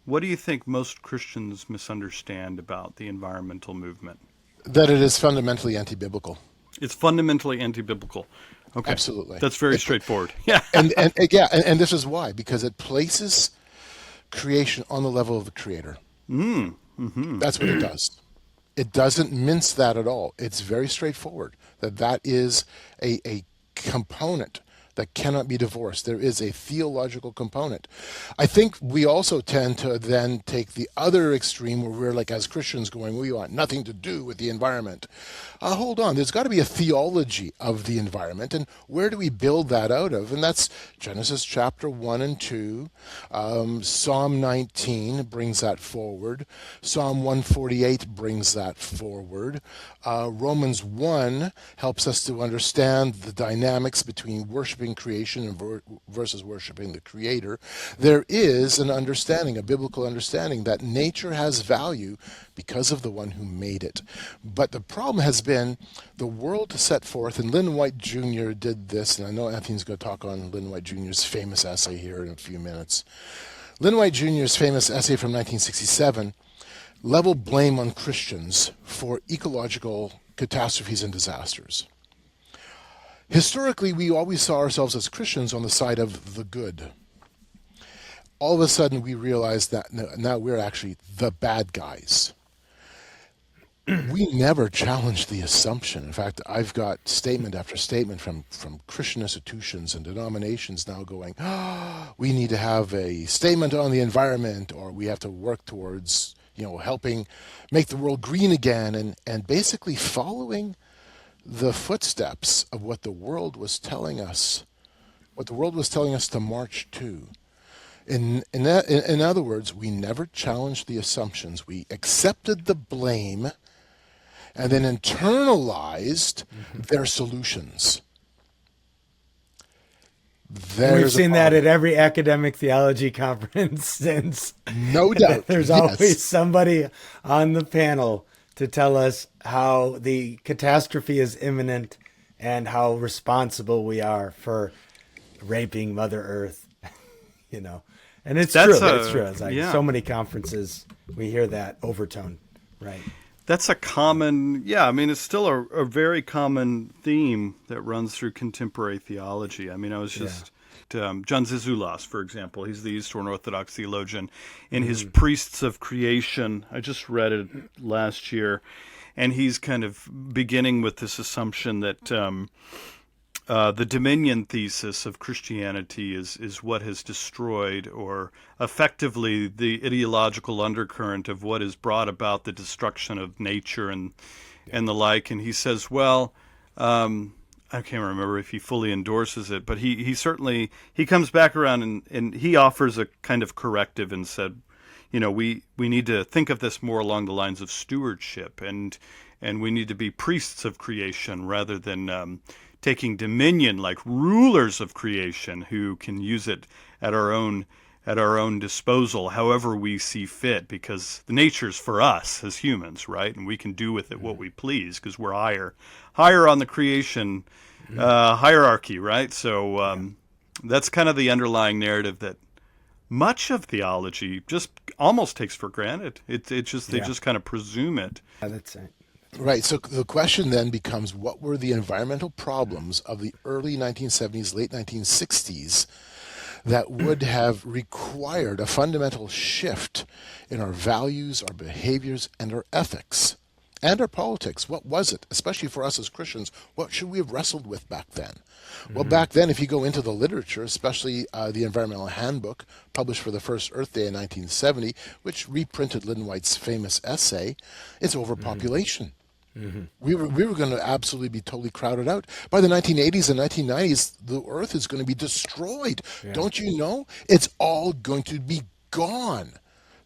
What do you think most Christians misunderstand about the environmental movement? That it is fundamentally anti-biblical. It's fundamentally anti-biblical. Okay, Absolutely. that's very It, straightforward. Yeah. and yeah, and this is why, because it places creation on the level of the creator. That's what it does. It doesn't mince that at all. It's very straightforward that is a component that cannot be divorced. There is a theological component. I think we also tend to then take the other extreme where we're like, as Christians, going, we want nothing to do with the environment. Hold on, there's got to be a theology of the environment, and where do we build that out of? And that's Genesis chapter 1 and 2. Psalm 19 brings that forward. Psalm 148 brings that forward. Romans 1 helps us to understand the dynamics between worshiping creation and versus worshiping the creator. There is an understanding, a biblical understanding, that nature has value because of the one who made it. But the problem has been the world set forth, and Lynn White Jr. did this, and I know Anthony's going to talk on Lynn White Jr.'s famous essay here in a few minutes. Lynn White Jr.'s famous essay from 1967 leveled blame on Christians for ecological catastrophes and disasters. Historically, we always saw ourselves as Christians on the side of the good. All of a sudden, we realize that now we're actually the bad guys. We never challenged the assumption. In fact, I've got statement after statement from Christian institutions and denominations now going, we need to have a statement on the environment, or we have to work towards, helping make the world green again, and basically following the footsteps of what the world was telling us, to march to. In other words, we never challenged the assumptions. We accepted the blame and then internalized their solutions. We've seen that at every academic theology conference since. No doubt. There's always somebody on the panel to tell us how the catastrophe is imminent and how responsible we are for raping Mother Earth. And it's true. It's true. It's like so many conferences, we hear that overtone, right? That's a common, it's still a very common theme that runs through contemporary theology. I was just, John Zizoulas, for example, he's the Eastern Orthodox theologian. In his Priests of Creation, I just read it last year, and he's kind of beginning with this assumption that the dominion thesis of Christianity is what has destroyed, or effectively the ideological undercurrent of what has brought about the destruction of nature and the like. And he says, well, I can't remember if he fully endorses it, but he certainly, he comes back around and he offers a kind of corrective and said, we need to think of this more along the lines of stewardship, and we need to be priests of creation rather than taking dominion like rulers of creation who can use it at our own disposal however we see fit, because the nature's for us as humans, right? And we can do with it what we please because we're higher on the creation hierarchy, right? So that's kind of the underlying narrative that much of theology just almost takes for granted. They just kind of presume it. Yeah, that's it. Right. So the question then becomes, what were the environmental problems of the early 1970s, late 1960s that would have required a fundamental shift in our values, our behaviors, and our ethics, and our politics? What was it, especially for us as Christians? What should we have wrestled with back then? Well, back then, if you go into the literature, especially the Environmental Handbook, published for the first Earth Day in 1970, which reprinted Lynn White's famous essay, it's overpopulation. We were going to absolutely be totally crowded out. By the 1980s and 1990s, the Earth is going to be destroyed. Yeah. Don't you know? It's all going to be gone.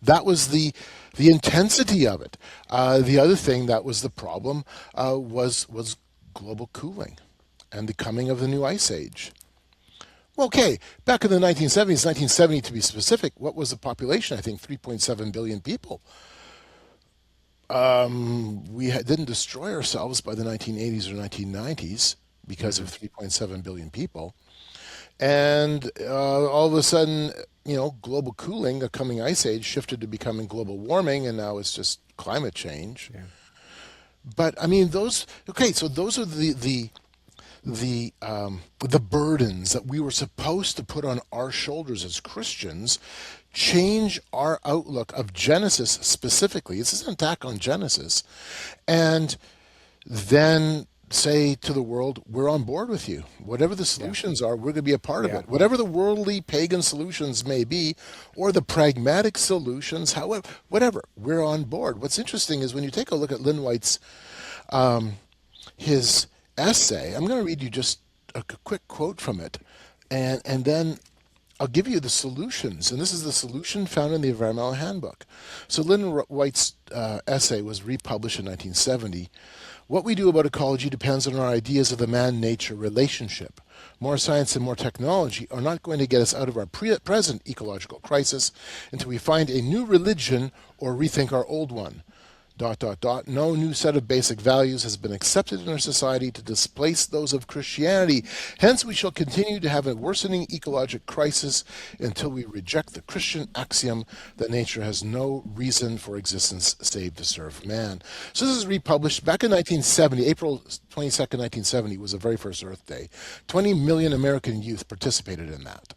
That was the intensity of it. The other thing that was the problem was global cooling and the coming of the new ice age. Well, okay, back in the 1970s, 1970 to be specific, what was the population? I think 3.7 billion people. We didn't destroy ourselves by the 1980s or 1990s because of 3.7 billion people. And all of a sudden, global cooling, a coming ice age, shifted to becoming global warming, and now it's just climate change. Yeah. But I mean, those so those are the burdens that we were supposed to put on our shoulders as Christians, change our outlook of Genesis specifically. This is an attack on Genesis, and then say to the world, we're on board with you. Whatever the solutions are, we're going to be a part of it. Whatever the worldly pagan solutions may be, or the pragmatic solutions, however, whatever, we're on board. What's interesting is when you take a look at Lynn White's his essay, I'm going to read you just a quick quote from it, and then I'll give you the solutions. And this is the solution found in the Environmental Handbook. So Lynn White's essay was republished in 1970. What we do about ecology depends on our ideas of the man-nature relationship. More science and more technology are not going to get us out of our present ecological crisis until we find a new religion or rethink our old one. ... No new set of basic values has been accepted in our society to displace those of Christianity. Hence, we shall continue to have a worsening ecologic crisis until we reject the Christian axiom that nature has no reason for existence save to serve man. So this is republished back in 1970. April 22nd, 1970 was the very first Earth Day. 20 million American youth participated in that.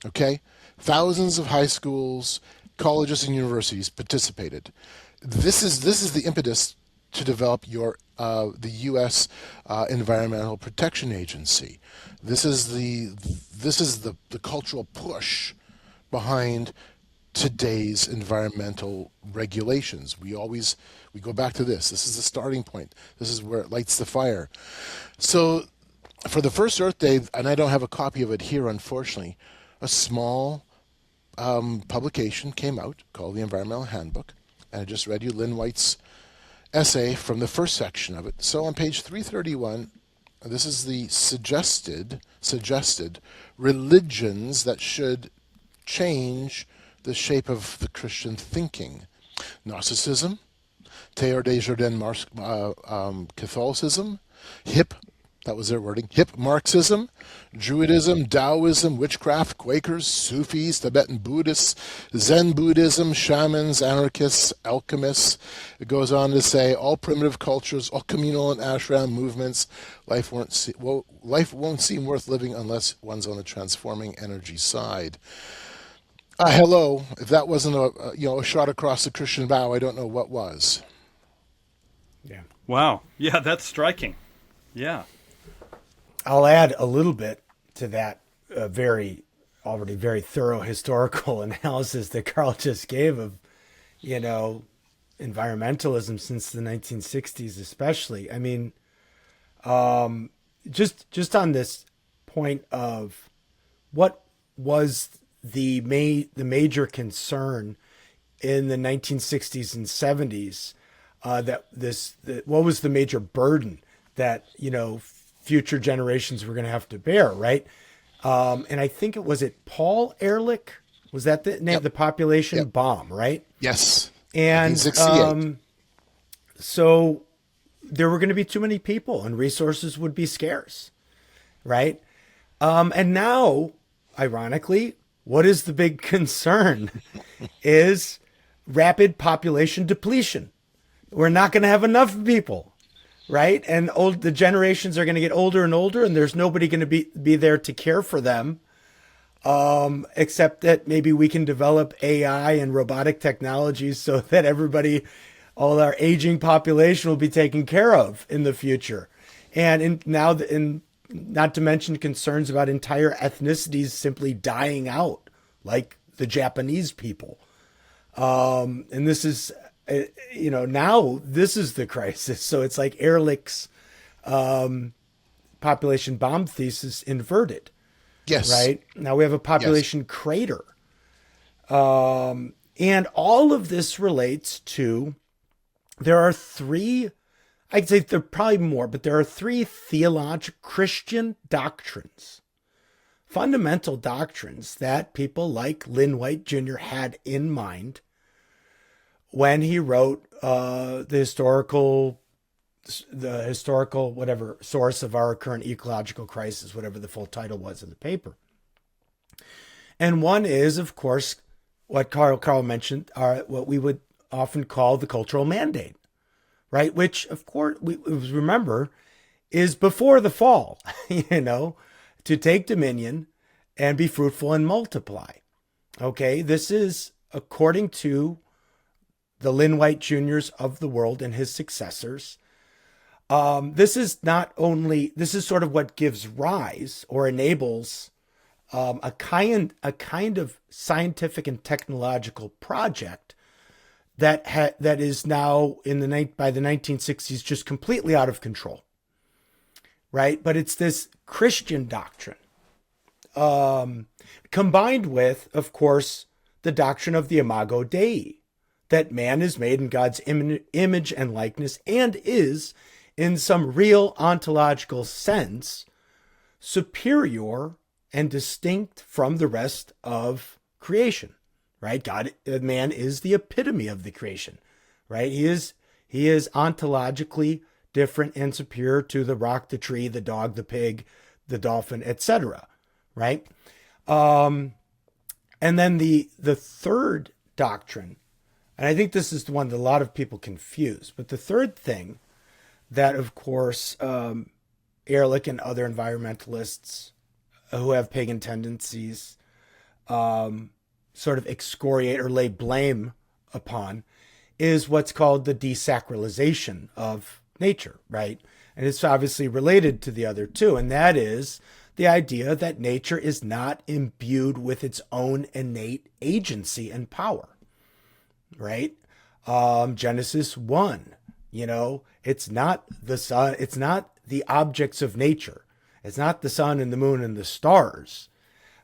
Okay? Thousands of high schools, colleges, and universities participated. This is the impetus to develop the U.S. Environmental Protection Agency. This is the cultural push behind today's environmental regulations. We go back to this. This is the starting point. This is where it lights the fire. So for the first Earth Day, and I don't have a copy of it here, unfortunately, a small publication came out called the Environmental Handbook. And I just read you Lynn White's essay from the first section of it. So on page 331, this is the suggested religions that should change the shape of the Christian thinking. Gnosticism, Teilhard de Chardin Catholicism, that was their wording, hip Marxism, Druidism, Taoism, witchcraft, Quakers, Sufis, Tibetan Buddhists, Zen Buddhism, shamans, anarchists, alchemists. It goes on to say all primitive cultures, all communal and ashram movements, life won't seem worth living unless one's on the transforming energy side. Hello, if that wasn't a shot across the Christian bow, I don't know what was. Yeah. Wow. Yeah, that's striking. Yeah. I'll add a little bit to that very thorough historical analysis that Carl just gave of, environmentalism since the 1960s, especially. I mean, just on this point of what was the major concern in the 1960s and 70s, what was the major burden that, future generations were going to have to bear, right? And I think was Paul Ehrlich? Was that the name? Yep. The population bomb, right? Yes. And so there were going to be too many people and resources would be scarce, right? And now, ironically, what is the big concern is rapid population depletion. We're not going to have enough people. Right. And the generations are going to get older and older, and there's nobody going to be there to care for them, except that maybe we can develop AI and robotic technologies so that all our aging population will be taken care of in the future. And not to mention concerns about entire ethnicities simply dying out, like the Japanese people. And this is, now this is the crisis. So it's like Ehrlich's population bomb thesis inverted. Yes. Right? Now we have a population crater. And all of this relates to, there are three, I'd say there are probably more, but there are three theological Christian doctrines, fundamental doctrines that people like Lynn White Jr. had in mind when he wrote the historical the historical, whatever, source of our current ecological crisis, whatever the full title was of the paper. And one is, of course, what Carl mentioned, are what we would often call the cultural mandate, right? Which, of course, we remember is before the fall, to take dominion and be fruitful and multiply. Okay, this is according to the Lynn White Jr.'s of the world and his successors. This is sort of what gives rise or enables a kind of scientific and technological project that is now by the 1960s just completely out of control, right? But it's this Christian doctrine, combined with, of course, the doctrine of the Imago Dei, that man is made in God's image and likeness and is, in some real ontological sense, superior and distinct from the rest of creation, right? Man is the epitome of the creation, right? He is ontologically different and superior to the rock, the tree, the dog, the pig, the dolphin, etc., right? And then the third doctrine, and I think this is the one that a lot of people confuse, but the third thing that, of course, Ehrlich and other environmentalists who have pagan tendencies sort of excoriate or lay blame upon is what's called the desacralization of nature, right? And it's obviously related to the other two, and that is the idea that nature is not imbued with its own innate agency and power, right? Genesis 1, it's not the sun, it's not the objects of nature. It's not the sun and the moon and the stars,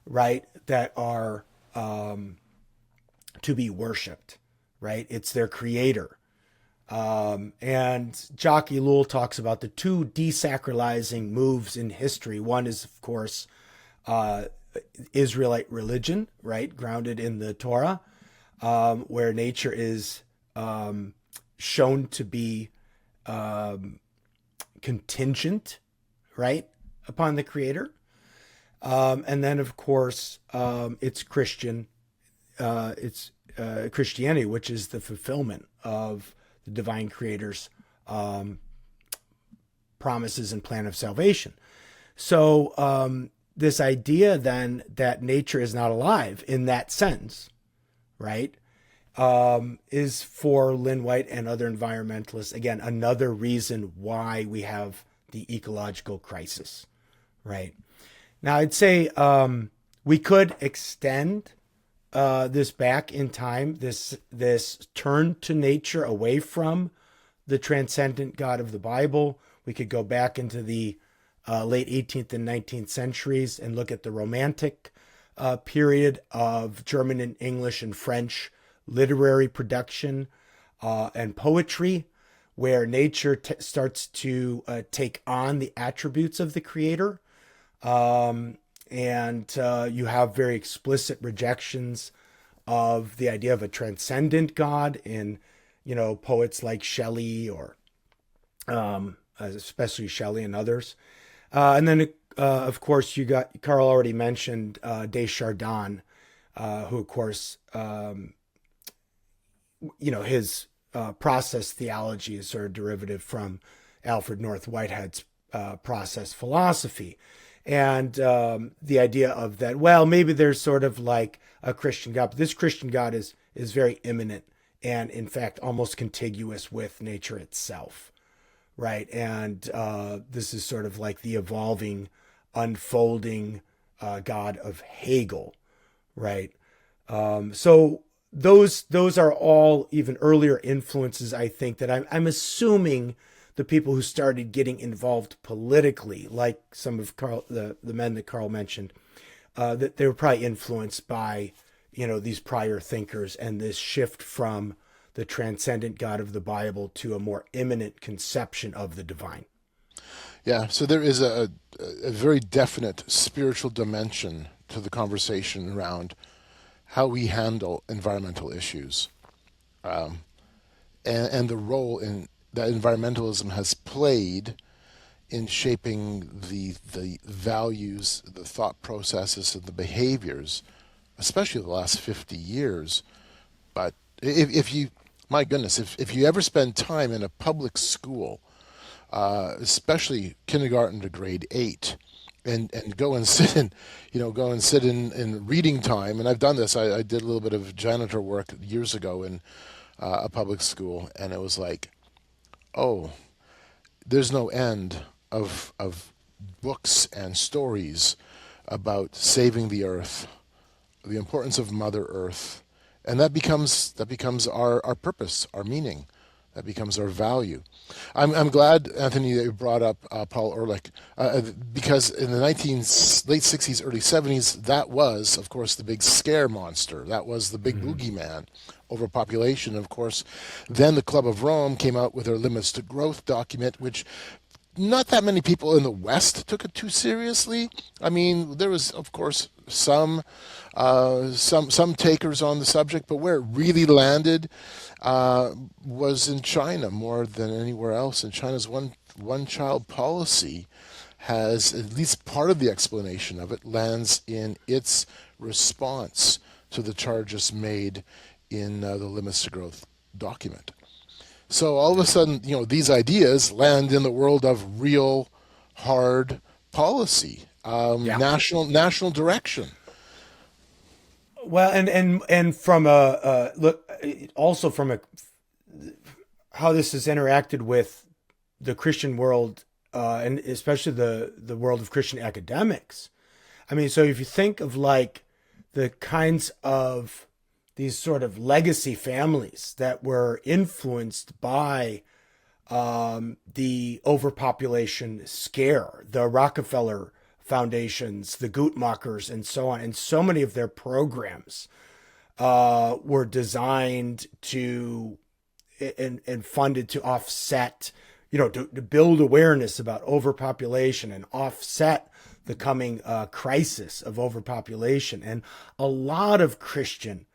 right, that are to be worshipped, right? It's their creator. And Jacques Ellul talks about the two desacralizing moves in history. One is, of course, Israelite religion, right, grounded in the Torah, where nature is shown to be contingent, right, upon the creator. And then, of course, it's Christianity, which is the fulfillment of the divine creator's promises and plan of salvation. So this idea then that nature is not alive in that sense, right, is for Lynn White and other environmentalists, again, another reason why we have the ecological crisis, right? Now, I'd say we could extend this back in time, this turn to nature away from the transcendent God of the Bible. We could go back into the late 18th and 19th centuries and look at the Romantic period of German and English and French literary production and poetry, where nature starts to take on the attributes of the creator. And you have very explicit rejections of the idea of a transcendent God in, poets like Shelley or especially Shelley and others. And then, of course, you got, Carl already mentioned Desjardins, who, of course, his process theology is sort of derivative from Alfred North Whitehead's process philosophy. And the idea of that, well, maybe there's sort of like a Christian God, but this Christian God is very immanent and, in fact, almost contiguous with nature itself, right? And this is sort of like the evolving, unfolding God of Hegel, right? So those are all even earlier influences, I think, that I'm assuming the people who started getting involved politically, like some of the men that Carl mentioned, that they were probably influenced by, these prior thinkers and this shift from the transcendent God of the Bible to a more immanent conception of the divine. Yeah, so there is a very definite spiritual dimension to the conversation around how we handle environmental issues, and the role in that environmentalism has played in shaping the values, the thought processes, and the behaviors, especially the last 50 years. But if you, my goodness, if you ever spend time in a public school, especially kindergarten to grade 8, and go and sit in, in reading time, and I've done this. I did a little bit of janitor work years ago in a public school, and it was like, oh, there's no end of books and stories about saving the earth, the importance of Mother Earth, and that becomes our purpose, our meaning. That becomes our value. I'm glad, Anthony, that you brought up Paul Ehrlich, because in the late 60s, early 70s, that was, of course, the big scare monster. That was the big boogeyman, overpopulation. Of course, then the Club of Rome came out with their Limits to Growth document, which not that many people in the West took it too seriously. I mean, there was, of course, some takers on the subject, but where it really landed was in China more than anywhere else. And China's one-child policy has, at least part of the explanation of it, lands in its response to the charges made in the Limits to Growth document. So all of a sudden, these ideas land in the world of real hard policy, national direction. Well, and from also from how this has interacted with the Christian world, and especially the world of Christian academics. I mean, so if you think of like the kinds of these sort of legacy families that were influenced by the overpopulation scare, the Rockefeller foundations, the Guttmachers, and so on. And so many of their programs were designed to and funded to offset, to build awareness about overpopulation and offset the coming crisis of overpopulation. And a lot of Christian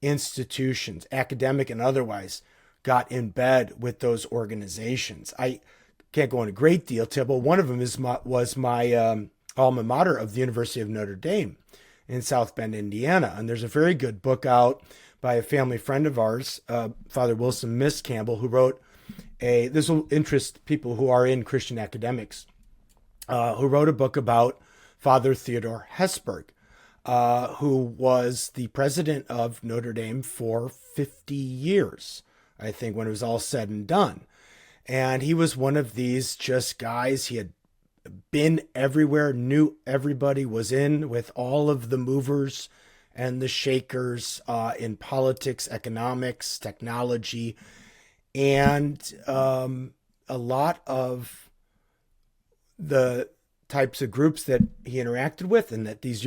institutions, academic and otherwise, got in bed with those organizations. I can't go into great detail, but one of them was my alma mater of the University of Notre Dame in South Bend, Indiana. And there's a very good book out by a family friend of ours, Father Wilson Miss Campbell, who wrote this will interest people who are in Christian academics, who wrote a book about Father Theodore Hesburgh, who was the president of Notre Dame for 50 years, I think, when it was all said and done. And he was one of these just guys. He had been everywhere, knew everybody, was in with all of the movers and the shakers in politics, economics, technology, and a lot of the types of groups that he interacted with, and that these,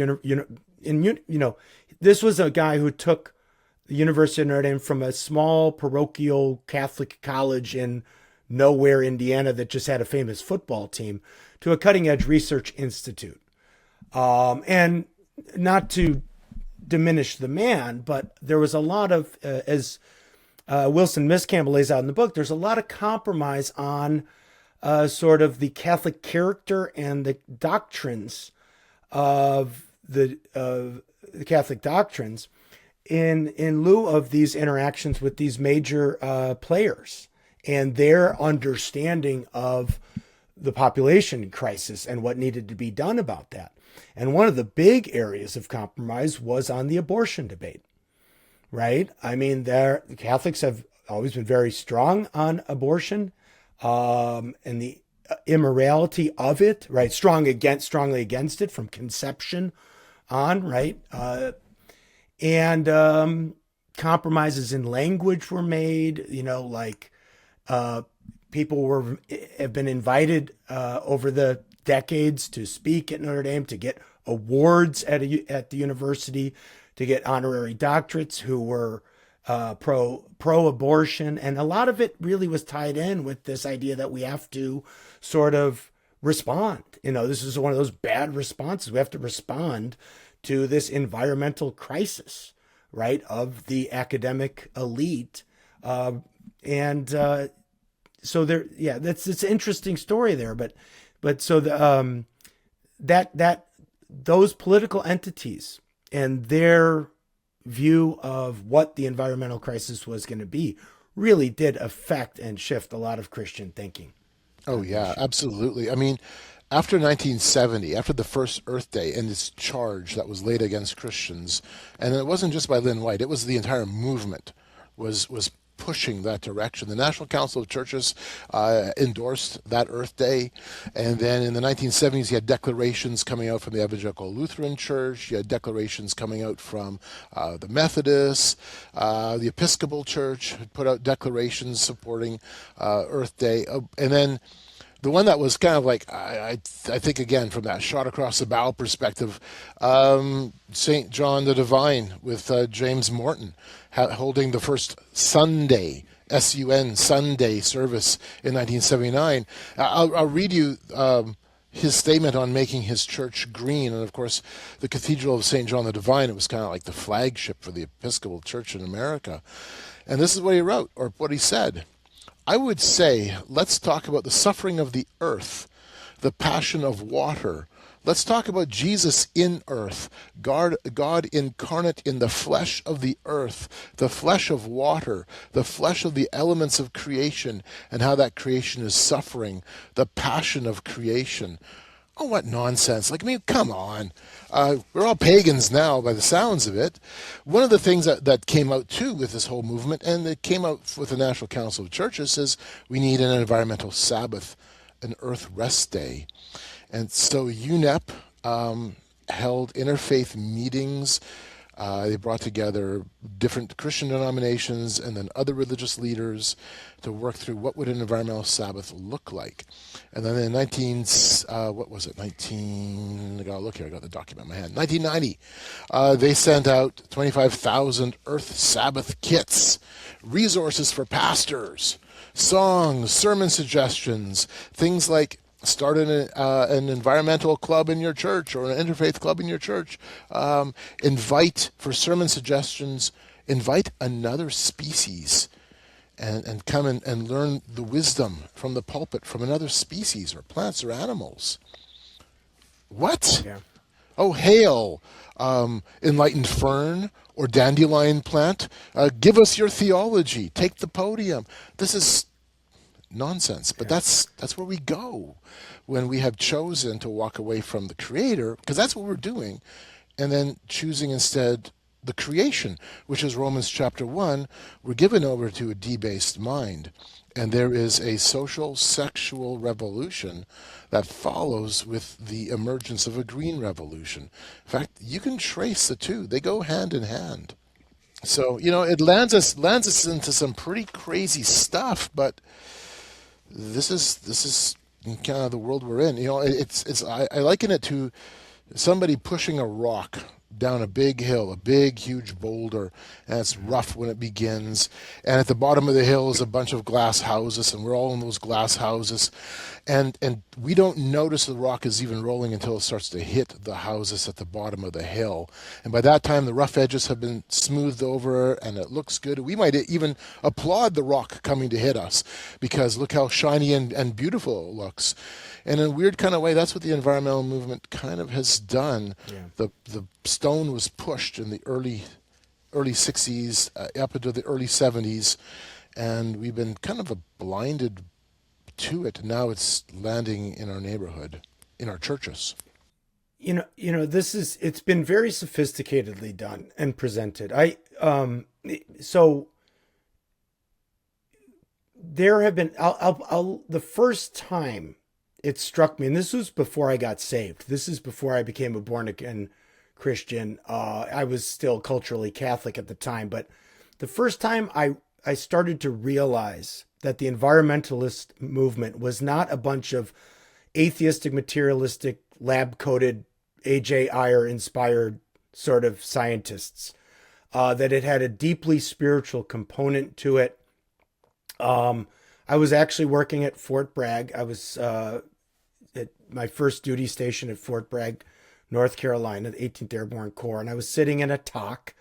this was a guy who took the University of Notre Dame from a small parochial Catholic college in nowhere, Indiana, that just had a famous football team, to a cutting-edge research institute. And not to diminish the man, but there was a lot of, as Wilson Miss Campbell lays out in the book, there's a lot of compromise on sort of the Catholic character and the doctrines of the Catholic doctrines in lieu of these interactions with these major players and their understanding of the population crisis and what needed to be done about that. And one of the big areas of compromise was on the abortion debate, right? I mean, the Catholics have always been very strong on abortion, and the immorality of it, right? Strongly against it from conception on, right? And compromises in language were made, people have been invited over the decades to speak at Notre Dame, to get awards at the university, to get honorary doctorates, who were pro-abortion. And a lot of it really was tied in with this idea that we have to sort of respond. This is one of those bad responses. We have to respond to this environmental crisis, right, of the academic elite. And so there, yeah, it's an interesting story there, but so the that those political entities and their view of what the environmental crisis was going to be really did affect and shift a lot of Christian thinking. Oh, yeah, absolutely. I mean, after 1970, after the first Earth Day and this charge that was laid against Christians, and it wasn't just by Lynn White, it was the entire movement was pushing that direction. The National Council of Churches endorsed that Earth Day. And then in the 1970s, you had declarations coming out from the Evangelical Lutheran Church. You had declarations coming out from the Methodists. The Episcopal Church had put out declarations supporting Earth Day. And then the one that was kind of like, I think, again, from that shot across the bow perspective, St. John the Divine with James Morton holding the first Sunday, S-U-N, Sunday service in 1979. I'll read you his statement on making his church green. And, of course, the Cathedral of St. John the Divine, it was kind of like the flagship for the Episcopal Church in America. And this is what he wrote, or what he said. I would say, let's talk about the suffering of the earth, the passion of water. Let's talk about Jesus in earth, God incarnate in the flesh of the earth, the flesh of water, the flesh of the elements of creation, and how that creation is suffering, the passion of creation. Oh, what nonsense. Like, I mean, come on. We're all pagans now by the sounds of it. One of the things that came out, too, with this whole movement, and it came out with the National Council of Churches, is we need an environmental Sabbath, an Earth Rest Day. And so UNEP held interfaith meetings. They brought together different Christian denominations and then other religious leaders to work through what would an environmental Sabbath look like. And then in I gotta look here, I got the document in my hand. 1990, they sent out 25,000 Earth Sabbath kits, resources for pastors, songs, sermon suggestions, things like start an environmental club in your church or an interfaith club in your church. Invite for sermon suggestions, invite another species and come and learn the wisdom from the pulpit from another species or plants or animals. What? Yeah. Oh, hail, enlightened fern or dandelion plant. Give us your theology. Take the podium. This is nonsense, but that's where we go when we have chosen to walk away from the Creator, because that's what we're doing, and then choosing instead the creation, which is Romans chapter 1. We're given over to a debased mind, and there is a social sexual revolution that follows with the emergence of a green revolution. In fact, you can trace the two. They go hand in hand. So, it lands us into some pretty crazy stuff, but this is kind of the world we're in. I liken it to somebody pushing a rock down a big hill, a big, huge boulder, and it's rough when it begins. And at the bottom of the hill is a bunch of glass houses, and we're all in those glass houses. And we don't notice the rock is even rolling until it starts to hit the houses at the bottom of the hill. And by that time, the rough edges have been smoothed over, and it looks good. We might even applaud the rock coming to hit us, because look how shiny and beautiful it looks. And in a weird kind of way, that's what the environmental movement kind of has done. Yeah. The stone was pushed in the early 60s up into the early 70s, and we've been kind of blinded to it. Now it's landing in our neighborhood, in our churches. It's been very sophisticatedly done and presented. So there have been, the first time it struck me, and this was before I got saved. This is before I became a born again Christian. I was still culturally Catholic at the time, but the first time I started to realize that the environmentalist movement was not a bunch of atheistic, materialistic, lab-coated, A.J. Ayer-inspired sort of scientists, that it had a deeply spiritual component to it. I was actually working at Fort Bragg. I was at my first duty station at Fort Bragg, North Carolina, the 18th Airborne Corps, and I was sitting in a TOC,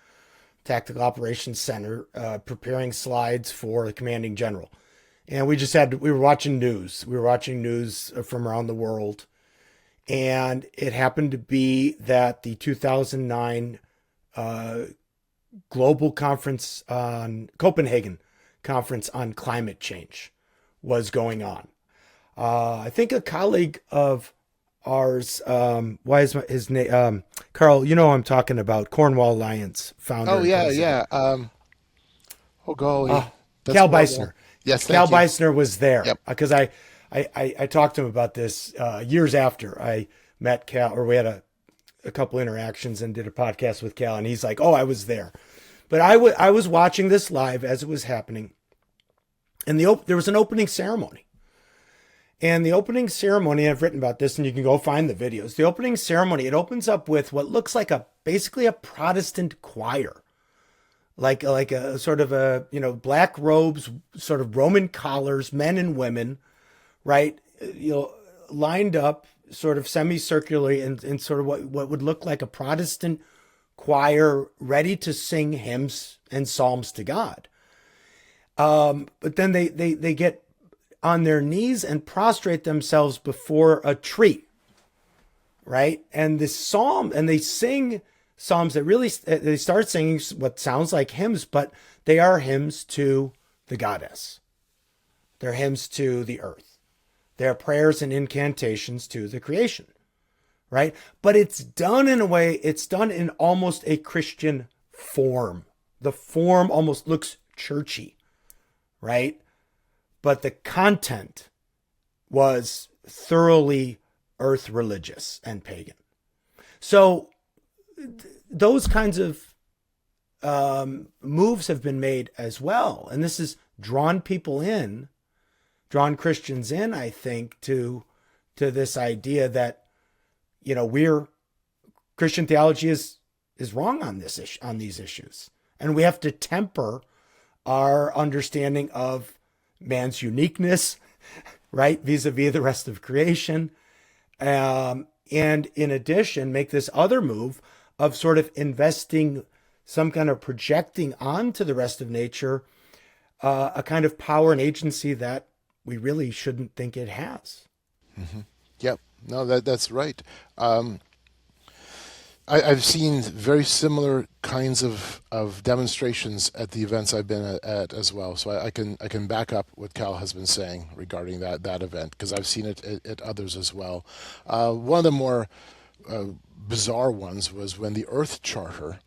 Tactical Operations Center, preparing slides for the commanding general. and we were watching news. We were watching news from around the world, and it happened to be that the 2009 global conference on Copenhagen conference on climate change was going on. I think a colleague of ours, why is his name? Carl, you know who I'm talking about, Cornwall Alliance founder. Oh yeah, yeah. Oh golly, that's Cal horrible. Beisner. Yes, Cal thank you. Beisner was there Yep. because I talked to him about this years after I met Cal, or we had a couple interactions and did a podcast with Cal, and he's like, "Oh, I was there," but I was watching this live as it was happening, and there was an opening ceremony. And the opening ceremony, I've written about this, and you can go find the videos. The opening ceremony, it opens up with what looks like basically a Protestant choir, like a sort of black robes, sort of Roman collars, men and women, right? Lined up, sort of semicircularly, in sort of what would look like a Protestant choir, ready to sing hymns and psalms to God. But then they get on their knees and prostrate themselves before a tree, right? And they sing psalms that really, they start singing what sounds like hymns, but they are hymns to the goddess. They're hymns to the earth. They're prayers and incantations to the creation, right? But it's done in almost a Christian form. The form almost looks churchy, right? But the content was thoroughly earth religious and pagan. So those kinds of moves have been made as well. And this has drawn Christians in, I think, to this idea that, Christian theology is wrong on these issues. And we have to temper our understanding of man's uniqueness, right, vis-a-vis the rest of creation, and in addition, make this other move of sort of investing some kind of projecting onto the rest of nature a kind of power and agency that we really shouldn't think it has. Mm-hmm. Yep. No, that's right. I've seen very similar kinds of demonstrations at the events I've been at as well. So I can back up what Cal has been saying regarding that event, because I've seen it at others as well. One of the more bizarre ones was when the Earth Charter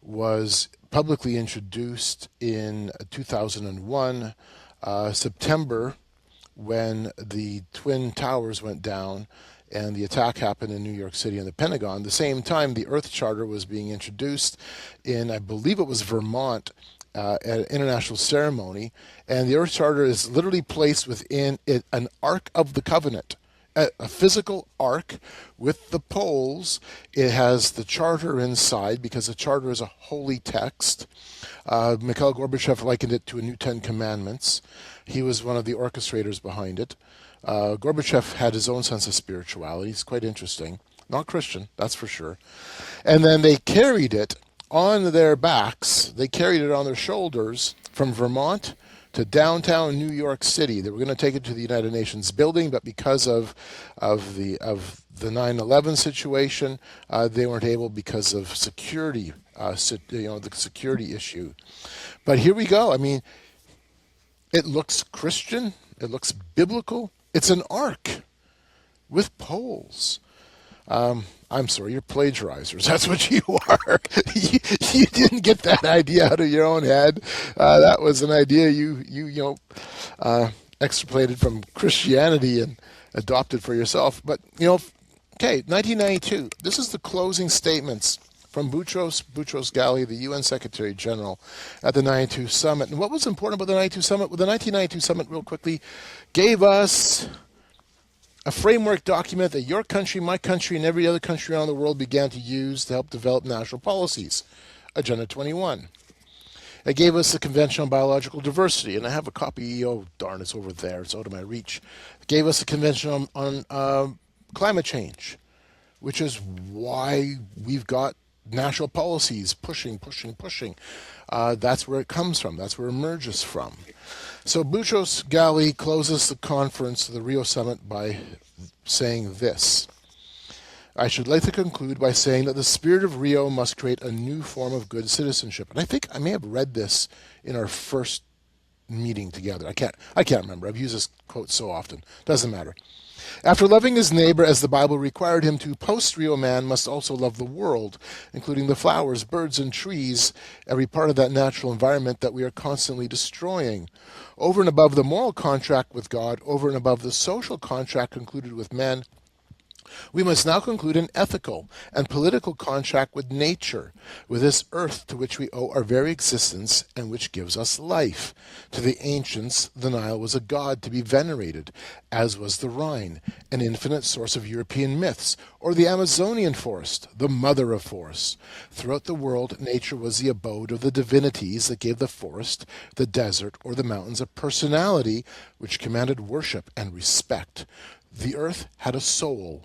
was publicly introduced in 2001, September, when the Twin Towers went down and the attack happened in New York City and the Pentagon. The same time, the Earth Charter was being introduced in, I believe it was Vermont, at an international ceremony. And the Earth Charter is literally placed within an Ark of the Covenant, a physical ark with the poles. It has the charter inside because the charter is a holy text. Mikhail Gorbachev likened it to a new 10 Commandments. He was one of the orchestrators behind it. Gorbachev had his own sense of spirituality. It's quite interesting. Not Christian, that's for sure. And then they carried it on their backs. They carried it on their shoulders from Vermont to downtown New York City. They were going to take it to the United Nations building, but because of the 9/11 situation, they weren't able because of security, the security issue. But here we go. I mean, it looks Christian. It looks biblical. It's an ark with poles. I'm sorry, you're plagiarizers. That's what you are. You didn't get that idea out of your own head. That was an idea you extrapolated from Christianity and adopted for yourself. But, okay, 1992. This is the closing statements from Boutros Ghali, the UN Secretary General, at the 92 Summit. And what was important about the 92 Summit? Well, the 1992 Summit, real quickly, gave us a framework document that your country, my country, and every other country around the world began to use to help develop national policies. Agenda 21. It gave us the Convention on Biological Diversity, and I have a copy. Oh, darn, it's over there. It's out of my reach. It gave us the Convention on Climate Change, which is why we've got national policies pushing. That's where it comes from. That's where it emerges from. So Boutros Ghali closes the conference, the Rio Summit, by saying this. I should like to conclude by saying that the spirit of Rio must create a new form of good citizenship. And I think I may have read this in our first meeting together. I can't remember. I've used this quote so often. Doesn't matter. After loving his neighbor as the Bible required him to, post-Rio man must also love the world, including the flowers, birds, and trees, every part of that natural environment that we are constantly destroying. Over and above the moral contract with God, over and above the social contract concluded with men, we must now conclude an ethical and political contract with nature, with this earth to which we owe our very existence and which gives us life. To the ancients, the Nile was a god to be venerated, as was the Rhine, an infinite source of European myths, or the Amazonian forest, the mother of forests. Throughout the world, nature was the abode of the divinities that gave the forest, the desert, or the mountains a personality which commanded worship and respect. The earth had a soul.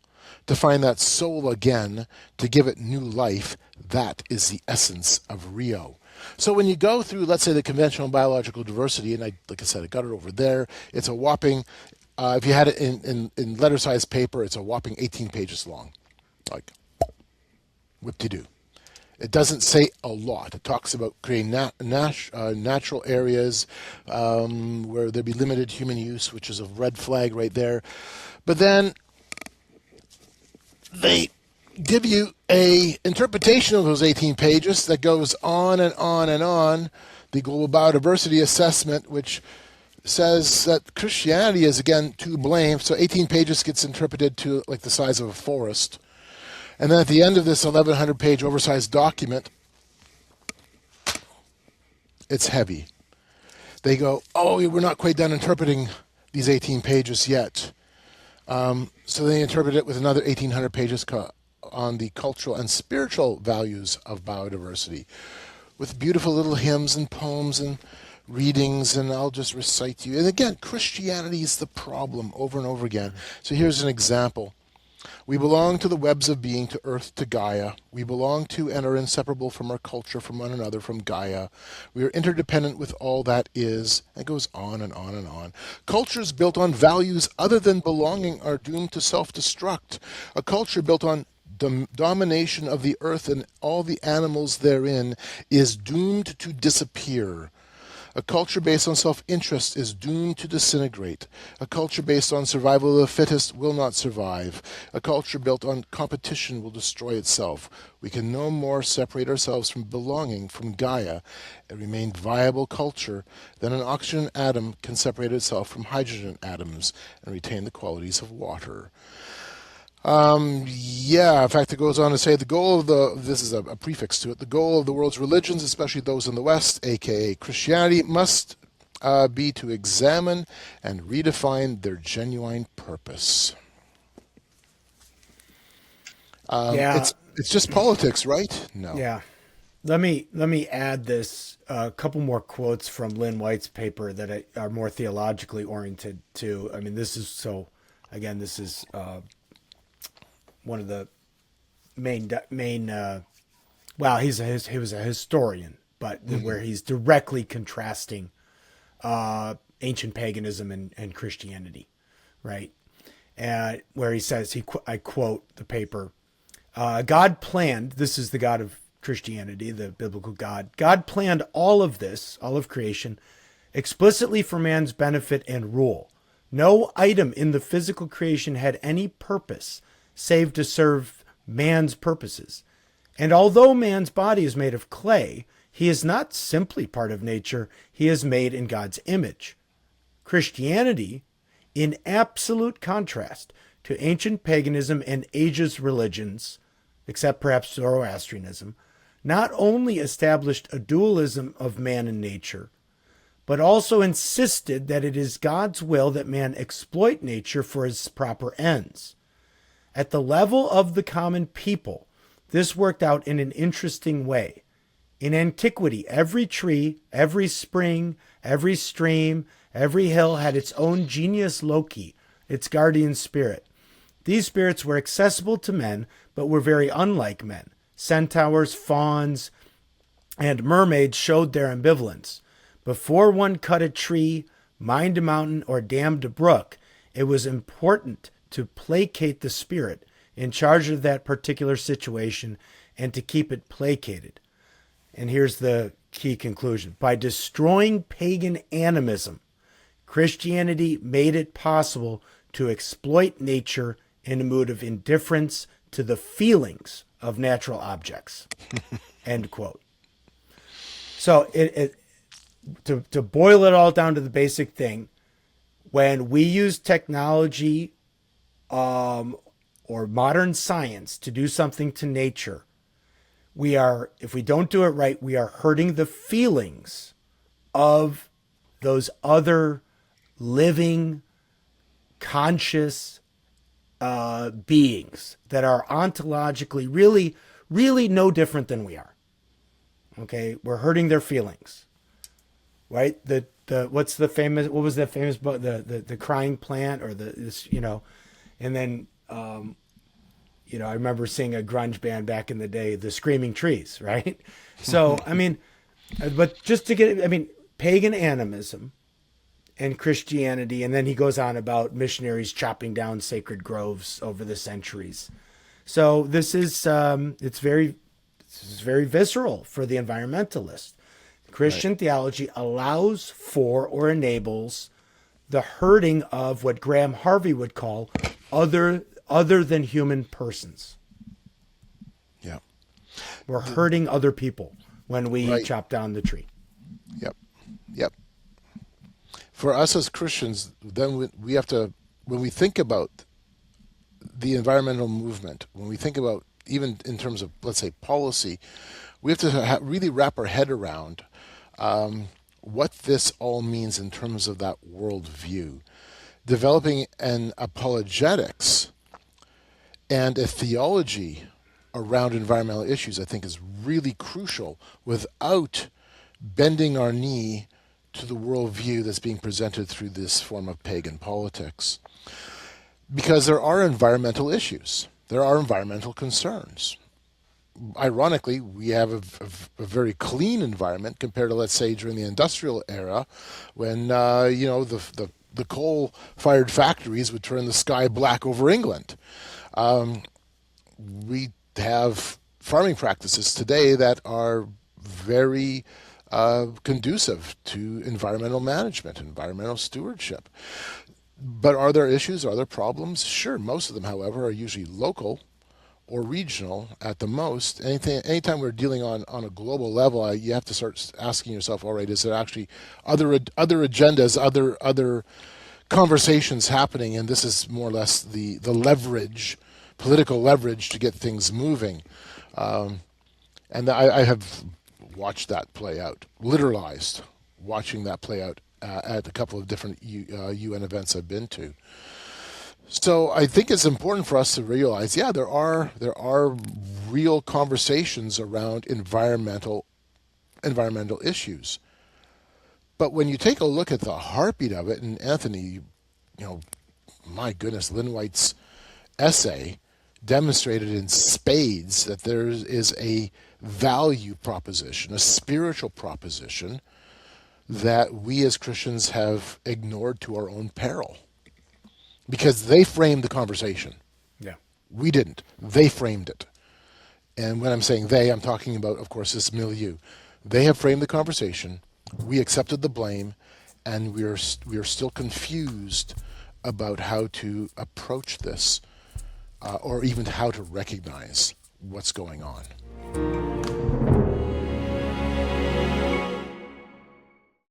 To find that soul again, to give it new life, that is the essence of Rio. So when you go through, let's say, the conventional biological diversity, and like I said, I got it over there, it's a whopping, if you had it in letter-sized paper, it's a whopping 18 pages long. Like, whip-de-doo. It doesn't say a lot. It talks about creating natural areas where there be limited human use, which is a red flag right there. But then they give you a interpretation of those 18 pages that goes on and on and on. The Global Biodiversity Assessment, which says that Christianity is, again, to blame. So 18 pages gets interpreted to like the size of a forest. And then at the end of this 1,100-page oversized document, it's heavy. They go, oh, we're not quite done interpreting these 18 pages yet. So they interpret it with another 1,800 pages on the cultural and spiritual values of biodiversity, with beautiful little hymns and poems and readings, and I'll just recite to you. And again, Christianity is the problem over and over again. So here's an example. We belong to the webs of being, to earth, to Gaia. We belong to and are inseparable from our culture, from one another, from Gaia. We are interdependent with all that is. It goes on and on and on. Cultures built on values other than belonging are doomed to self-destruct. A culture built on domination of the earth and all the animals therein is doomed to disappear. A culture based on self-interest is doomed to disintegrate. A culture based on survival of the fittest will not survive. A culture built on competition will destroy itself. We can no more separate ourselves from belonging, from Gaia, and remain viable culture than an oxygen atom can separate itself from hydrogen atoms and retain the qualities of water. In fact, it goes on to say the goal of this is a prefix to it, the goal of the world's religions, especially those in the West, aka Christianity, must be to examine and redefine their genuine purpose. It's just politics, right? No. Yeah. Let me add this, a couple more quotes from Lynn White's paper that are more theologically oriented too. I mean, this is one of the main. Well, he was a historian, but where he's directly contrasting ancient paganism and Christianity, right? And where he says, I quote the paper, God planned. This is the God of Christianity, the biblical God. God planned all of this, all of creation, explicitly for man's benefit and rule. No item in the physical creation had any purpose save to serve man's purposes. And although man's body is made of clay, he is not simply part of nature, he is made in God's image. Christianity, in absolute contrast to ancient paganism and ageist religions, except perhaps Zoroastrianism, not only established a dualism of man and nature, but also insisted that it is God's will that man exploit nature for his proper ends. At the level of the common people, this worked out in an interesting way. In antiquity, every tree, every spring, every stream, every hill had its own genius loci, its guardian spirit. These spirits were accessible to men, but were very unlike men. Centaurs, fauns, and mermaids showed their ambivalence. Before one cut a tree, mined a mountain, or dammed a brook, it was important to placate the spirit in charge of that particular situation and to keep it placated. And here's the key conclusion. By destroying pagan animism, Christianity made it possible to exploit nature in a mood of indifference to the feelings of natural objects. End quote. So to boil it all down to the basic thing, when we use technology or modern science to do something to nature, we are, if we don't do it right, we are hurting the feelings of those other living, conscious beings that are ontologically really no different than we are. Okay, we're hurting their feelings, right? What was the famous book, the crying plant, or this, and then I remember seeing a grunge band back in the day, the Screaming Trees, right? So but just to get pagan animism and Christianity, and then he goes on about missionaries chopping down sacred groves over the centuries. So this is very visceral for the environmentalist. Christian theology allows for or enables the hurting of what Graham Harvey would call other than human persons. Yeah. We're hurting other people when we chop down the tree. Yep. For us as Christians, then we have to, when we think about the environmental movement, when we think about even in terms of, let's say, policy, we have to really wrap our head around what this all means in terms of that worldview. Developing an apologetics and a theology around environmental issues, I think, is really crucial without bending our knee to the worldview that's being presented through this form of pagan politics. Because there are environmental issues. There are environmental concerns. Ironically, we have a very clean environment compared to, let's say, during the industrial era, when the coal-fired factories would turn the sky black over England. We have farming practices today that are very conducive to environmental management, environmental stewardship. But are there issues? Are there problems? Sure. Most of them, however, are usually local or regional at the most. Anytime we're dealing on a global level, you have to start asking yourself, all right, is there actually other agendas, other conversations happening? And this is more or less the leverage, political leverage to get things moving. And I have watched that play out, literalized, watching that play out at a couple of different UN events I've been to. So I think it's important for us to realize, there are real conversations around environmental issues. But when you take a look at the heartbeat of it, and Anthony, my goodness, Lynn White's essay demonstrated in spades that there is a value proposition, a spiritual proposition that we as Christians have ignored to our own peril. Because they framed the conversation. Yeah. We didn't. They framed it. And when I'm saying they, I'm talking about, of course, this milieu. They have framed the conversation. We accepted the blame, and we are still confused about how to approach this, or even how to recognize what's going on.